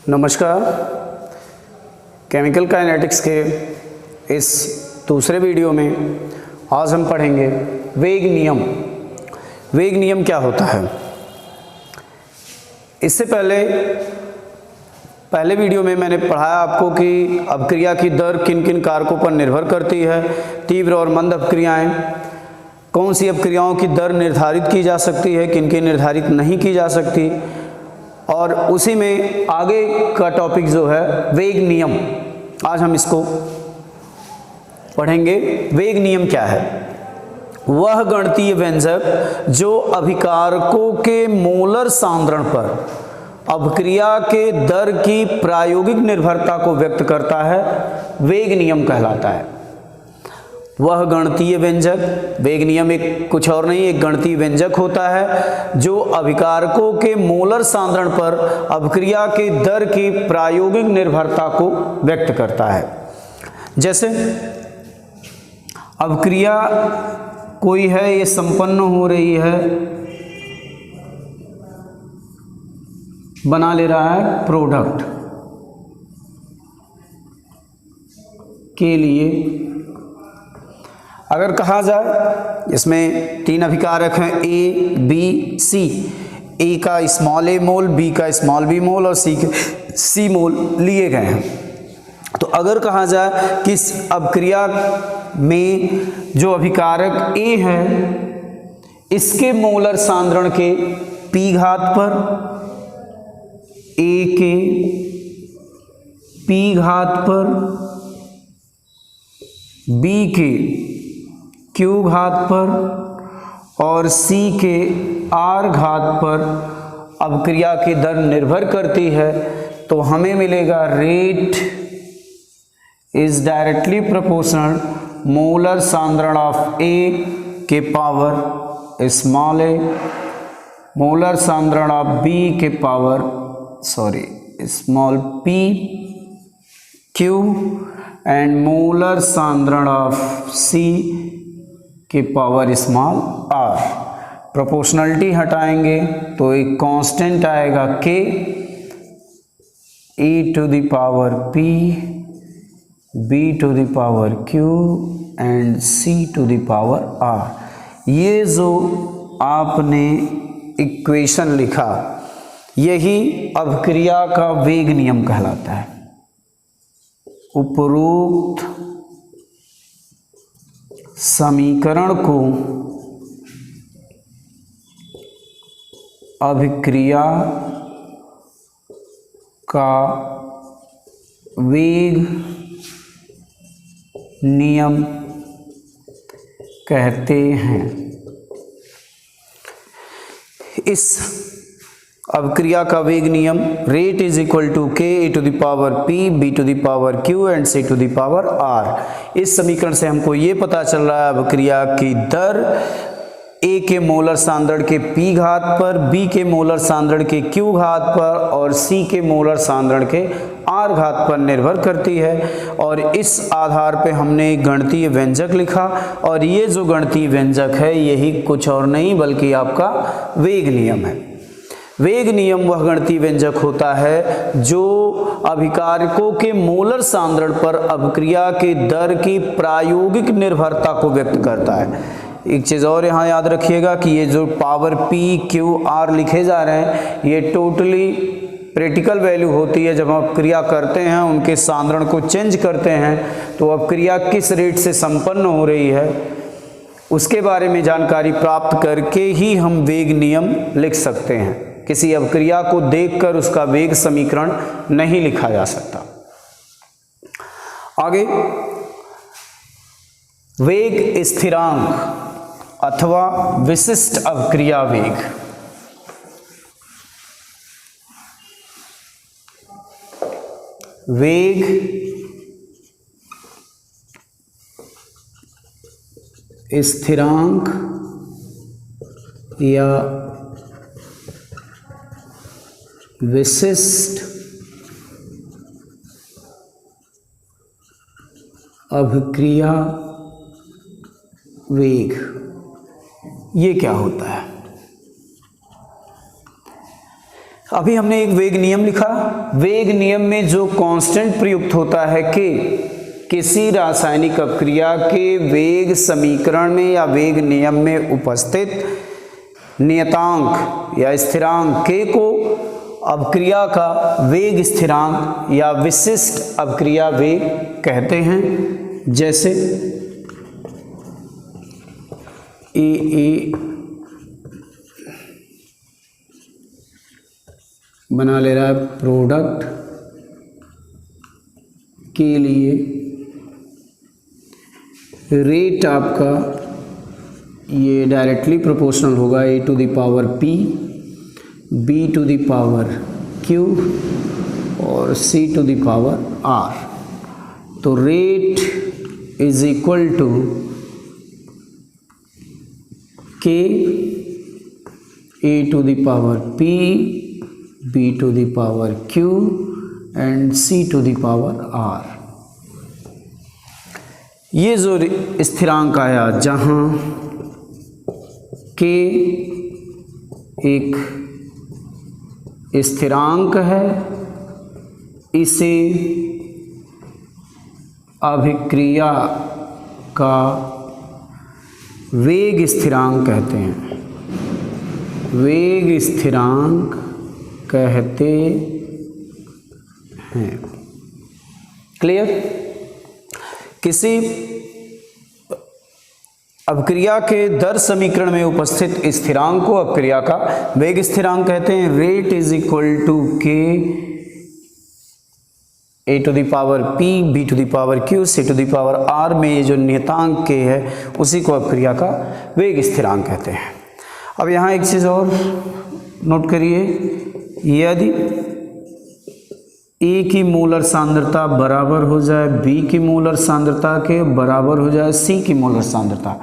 नमस्कार। Chemical kinetics के इस दूसरे वीडियो में आज हम पढ़ेंगे वेग नियम। वेग नियम क्या होता है? इससे पहले वीडियो में मैंने पढ़ाया आपको कि अपक्रिया की दर किन किन कारकों पर निर्भर करती है। तीव्र और मंद अपक्रियाएं, कौन सी अपक्रियाओं की दर निर्धारित की जा सकती है, किन की निर्धारित नहीं की जा सकती, और उसी में आगे का टॉपिक जो है वेग नियम, आज हम इसको पढ़ेंगे। वेग नियम क्या है? वह गणितीय व्यंजक जो अभिकारकों के मोलर सांद्रण पर अपक्रिया के दर की प्रायोगिक निर्भरता को व्यक्त करता है, वेग नियम कहलाता है। वह गणितीय व्यंजक, वेग नियम एक कुछ और नहीं, एक गणितीय व्यंजक होता है जो अभिकारकों के मोलर सांद्रण पर अपक्रिया के दर की प्रायोगिक निर्भरता को व्यक्त करता है। जैसे अपक्रिया कोई है, ये संपन्न हो रही है, बना ले रहा है प्रोडक्ट के लिए। अगर कहा जाए, इसमें तीन अभिकारक हैं ए बी सी। ए का स्मॉल ए मोल, बी का स्मॉल बी मोल और सी के सी मोल लिए गए हैं। तो अगर कहा जाए कि इस अपक्रिया में जो अभिकारक ए है, इसके मोलर सांद्रण के पी घात पर, ए के पी घात पर, बी के क्यू घात पर और सी के आर घात पर अपक्रिया की दर निर्भर करती है, तो हमें मिलेगा rate is directly proportional molar सांद्रण ऑफ ए के पावर स्मॉल ए, मोलर सांद्रण ऑफ बी के power small P Q and molar सांद्रण ऑफ सी के पावर स्मॉल आर। प्रोपोर्शनलिटी हटाएंगे तो एक कांस्टेंट आएगा K, E to the power P, B to the power Q and C to the power R. ये जो आपने इक्वेशन लिखा, यही अपक्रिया का वेग नियम कहलाता है। उपरोक्त समीकरण को अभिक्रिया का वेग नियम कहते हैं। इस अपक्रिया का वेग नियम rate is equal to K A to the power P, B to the power Q and C to the power R. इस समीकरण से हमको ये पता चल रहा है अपक्रिया की दर ए के मोलर सांद्रण के पी घात पर, बी के मोलर सांद्रण के क्यू घात पर और सी के मोलर सांद्रण के आर घात पर निर्भर करती है। और इस आधार पे हमने एक गणितीय व्यंजक लिखा, और ये जो गणितीय व्यंजक है यही कुछ और नहीं बल्कि आपका वेग नियम है। वेग नियम वह गणितीय व्यंजक होता है जो अभिकारकों के मोलर सांद्रण पर अपक्रिया के दर की प्रायोगिक निर्भरता को व्यक्त करता है। एक चीज़ और यहाँ याद रखिएगा कि ये जो पावर पी क्यू आर लिखे जा रहे हैं, ये टोटली प्रैक्टिकल वैल्यू होती है। जब हम अपक्रिया करते हैं, उनके सांद्रण को चेंज करते हैं, तो अपक्रिया किस रेट से संपन्न हो रही है उसके बारे में जानकारी प्राप्त करके ही हम वेग नियम लिख सकते हैं। किसी अपक्रिया को देखकर उसका वेग समीकरण नहीं लिखा जा सकता। आगे, वेग स्थिरांक अथवा विशिष्ट अपक्रिया वेग। वेग स्थिरांक या विशिष्ट अपक्रिया वेग, ये क्या होता है? अभी हमने एक वेग नियम लिखा। वेग नियम में जो कांस्टेंट प्रयुक्त होता है कि किसी रासायनिक अपक्रिया के वेग समीकरण में या वेग नियम में उपस्थित नियतांक या स्थिरांक k को अपक्रिया का वेग स्थिरांक या विशिष्ट अपक्रिया वेग कहते हैं। जैसे ए बना ले रहा है प्रोडक्ट के लिए रेट आपका ये डायरेक्टली प्रोपोर्शनल होगा a to the power p, b to the power q और c to the power r। तो rate is equal to k a to the power p, b to the power q and c to the power r। ये जो स्थिरांक आया जहाँ k एक स्थिरांक है, इसे अभिक्रिया का वेग स्थिरांक कहते हैं। वेग स्थिरांक कहते हैं। क्लियर? किसी अपक्रिया के दर समीकरण में उपस्थित स्थिरांक को अपक्रिया का वेग स्थिरांक कहते हैं। Rate is equal to k a to the power p, b to the power q, c to the power r में ये जो नियतांक k है उसी को अपक्रिया का वेग स्थिरांक कहते हैं। अब यहाँ एक चीज़ और नोट करिए, यदि A की मोलर सांद्रता बराबर हो जाए B की मोलर सांद्रता के बराबर हो जाए C की मोलर सांद्रता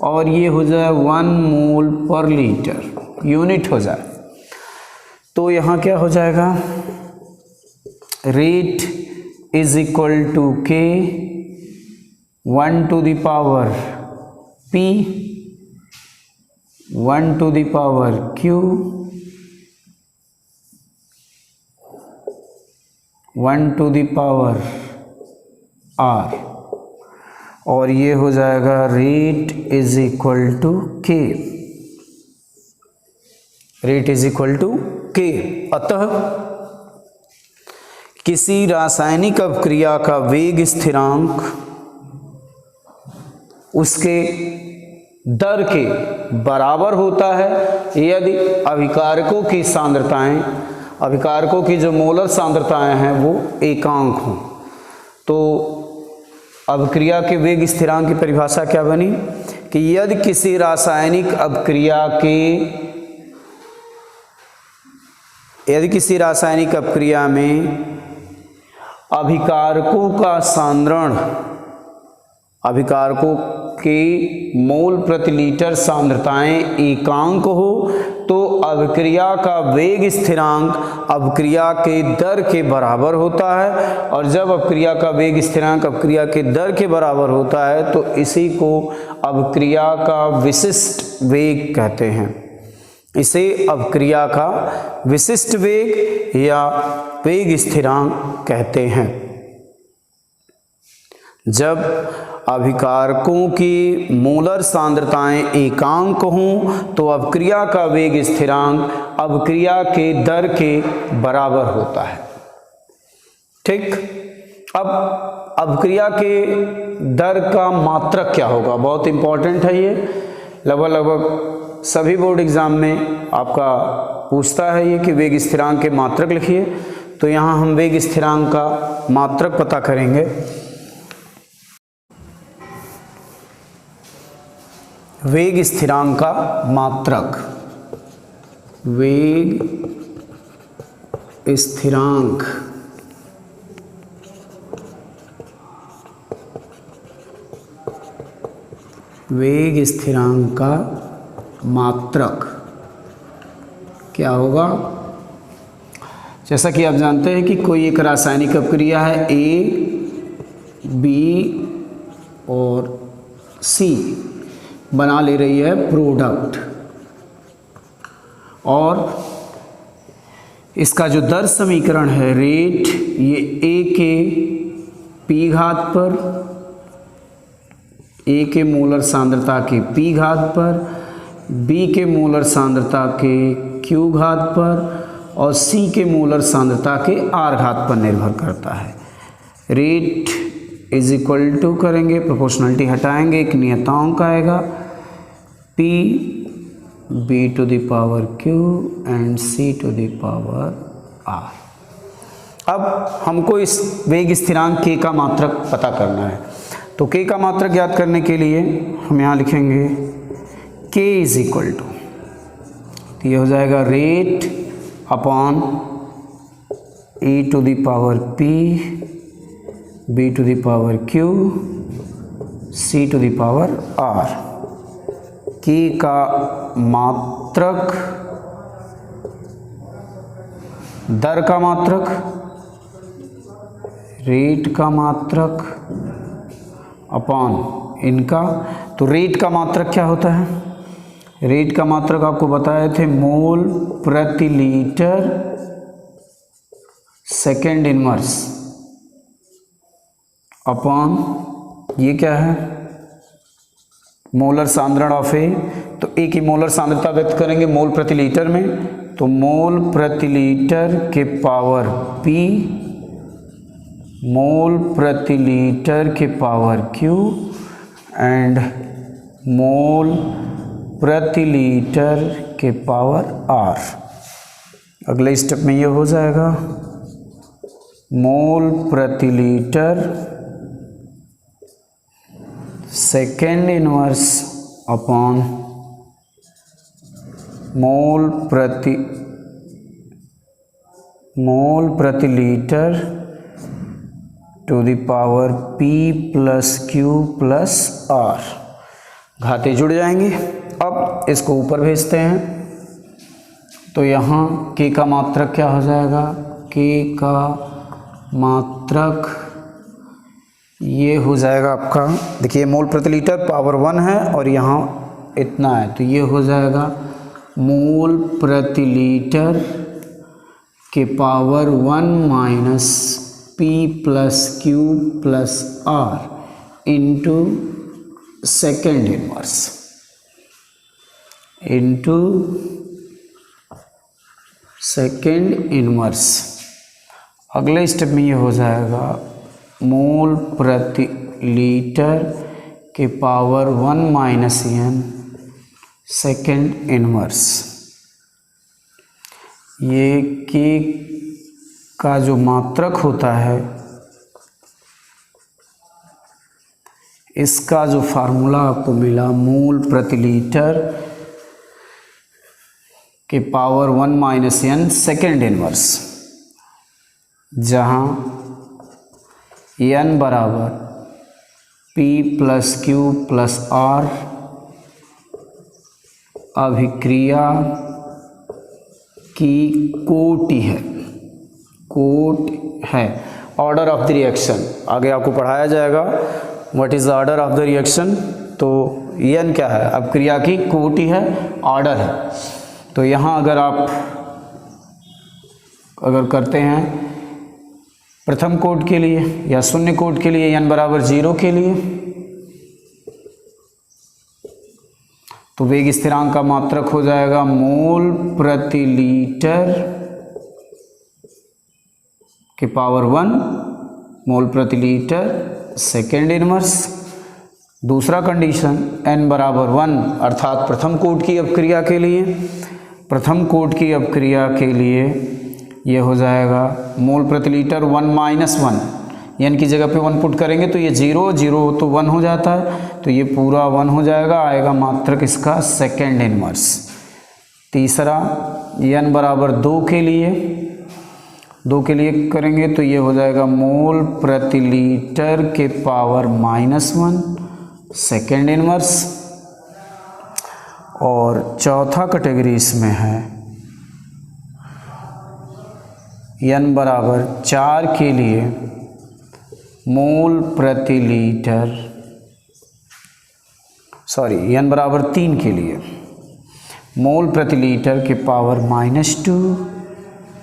और ये हो जाए 1 मोल पर लीटर यूनिट हो जाए, तो यहाँ क्या हो जाएगा? Rate is equal to k 1 to the power p, 1 to the power q, 1 to the power r और ये हो जाएगा rate is equal to k। Rate is equal to k। अतः किसी रासायनिक अपक्रिया का वेग स्थिरांक उसके दर के बराबर होता है यदि अभिकारकों की सांद्रताएं, अभिकारकों की जो मोलर सांद्रताएं हैं वो एकांक हों। तो अपक्रिया के वेग स्थिरांक की परिभाषा क्या बनी कि यदि किसी रासायनिक अपक्रिया में अभिकारकों का सांद्रण, अभिकारकों के मोल प्रति लीटर सांद्रताएं एकांक हो तो अभिक्रिया का वेग स्थिरांक अभिक्रिया के दर के बराबर होता है। और जब अभिक्रिया का वेग स्थिरांक अभिक्रिया के दर के बराबर होता है तो इसी को अभिक्रिया का विशिष्ट वेग कहते हैं। इसे अभिक्रिया का विशिष्ट वेग या वेग स्थिरांक कहते हैं। जब अभिकारकों की मोलर सांद्रताएं एकांक हों तो अपक्रिया का वेग स्थिरांक अपक्रिया के दर के बराबर होता है। ठीक, अब अपक्रिया के दर का मात्रक क्या होगा, बहुत इंपॉर्टेंट है ये। लगभग सभी बोर्ड एग्जाम में आपका पूछता है ये कि वेग स्थिरांक के मात्रक लिखिए। तो यहाँ हम वेग स्थिरांक का मात्रक पता करेंगे। वेग स्थिरांक का मात्रक, वेग स्थिरांक वेग स्थिरांक का मात्रक क्या होगा? जैसा कि आप जानते हैं कि कोई एक रासायनिक अपक्रिया है A, B और C बना ले रही है प्रोडक्ट, और इसका जो दर समीकरण है रेट, ये ए के पी घात पर, ए के मोलर सांद्रता के पी घात पर, बी के मोलर सांद्रता के क्यू घात पर और सी के मोलर सांद्रता के आर घात पर निर्भर करता है। रेट इज इक्वल टू करेंगे, प्रोपोर्शनलिटी हटाएंगे, एक नियतांक आएगा P B to the power Q and C to the power R. अब हमको इस वेग स्थिरांक के का मात्रक पता करना है, तो के का मात्रक ज्ञात करने के लिए हम यहाँ लिखेंगे के इज इक्वल टू, तो ये हो जाएगा rate upon E to the power P B to the power Q C to the power R. K का मात्रक, दर का मात्रक, रेट का मात्रक अपॉन इनका। तो रेट का मात्रक क्या होता है? रेट का मात्रक आपको बताए थे मोल प्रति लीटर सेकेंड इनवर्स अपॉन ये क्या है, मोलर सांद्रण ऑफ ए। तो ए की मोलर सांद्रता व्यक्त करेंगे मोल प्रति लीटर में, तो मोल प्रति लीटर के पावर पी, मोल प्रति लीटर के पावर क्यू एंड मोल प्रति लीटर के पावर आर। अगले स्टेप में ये हो जाएगा मोल प्रति litre second inverse upon mole प्रति litre to the power P plus Q plus R. घाते जुड़ जाएंगे। अब इसको ऊपर भेजते हैं, तो यहाँ के का मात्रक क्या हो जाएगा, के का मात्रक ये हो जाएगा आपका, देखिए मोल प्रति लीटर पावर 1 है और यहाँ इतना है, तो ये हो जाएगा मोल प्रति लीटर के power 1 minus P plus Q plus R into second inverse into second inverse. अगले स्टेप में ये हो जाएगा मोल प्रति लीटर के power 1 minus N second inverse. ये के का जो मात्रक होता है, इसका जो फार्मूला आपको मिला मोल प्रति लीटर के power 1 minus N second inverse, जहाँ एन बराबर P plus Q plus R अभिक्रिया की कोटि है, ऑर्डर ऑफ द रिएक्शन। आगे आपको पढ़ाया जाएगा what is the order of the reaction. तो एन क्या है, अभिक्रिया की कोटि है, ऑर्डर है। तो यहाँ अगर करते हैं प्रथम कोट के लिए या शून्य कोट के लिए एन बराबर 0 के लिए, तो वेग स्थिरांक का मात्रक हो जाएगा मोल प्रति लीटर के पावर 1 मोल प्रति लीटर सेकेंड इनवर्स। दूसरा कंडीशन n बराबर 1 अर्थात प्रथम कोट की अपक्रिया के लिए, प्रथम कोट की अपक्रिया के लिए ये हो जाएगा मोल प्रति लीटर 1 माइनस 1, एन की जगह पे 1 पुट करेंगे तो ये 0 तो 1 हो जाता है, तो ये पूरा 1 हो जाएगा, आएगा मात्रक इसका सेकेंड इनवर्स। तीसरा n बराबर 2 के लिए करेंगे तो ये हो जाएगा मोल प्रति लीटर के पावर -1 सेकेंड इनवर्स। और चौथा कैटेगरी इसमें है n बराबर 4 के लिए मोल प्रति लीटर, n बराबर 3 के लिए मोल प्रति लीटर के पावर -2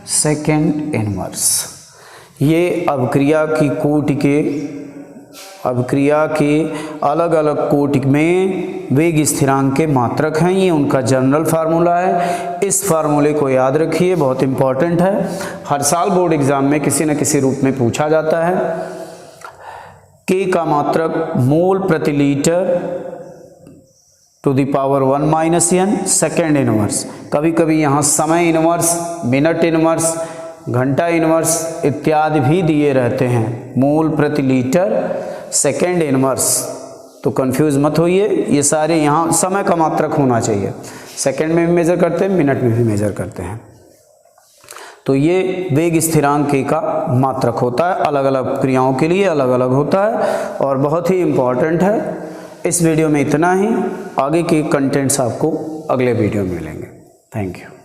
सेकेंड इनवर्स। ये अवक्रिया के अलग अलग कोटि में वेग स्थिरांक के मात्रक हैं। ये उनका जनरल फार्मूला है। इस फार्मूले को याद रखिए, बहुत इंपॉर्टेंट है। हर साल बोर्ड एग्जाम में किसी न किसी रूप में पूछा जाता है। के का मात्रक मोल प्रति litre to the power 1 minus n, second inverse. कभी कभी यहाँ समय इनवर्स, मिनट इनवर्स, घंटा इनवर्स इत्यादि भी दिए रहते हैं। मोल प्रति लीटर, सेकेंड इनवर्स, तो कंफ्यूज मत होइए। ये सारे यहाँ समय का मात्रक होना चाहिए। सेकेंड में भी मेजर करते हैं, मिनट में भी मेजर करते हैं। तो ये वेग स्थिरांक के का मात्रक होता है। अलग अलग क्रियाओं के लिए अलग अलग होता है और बहुत ही इम्पॉर्टेंट है। इस वीडियो में इतना ही। आगे के कंटेंट्स आपको अगले वीडियो में मिलेंगे। Thank you.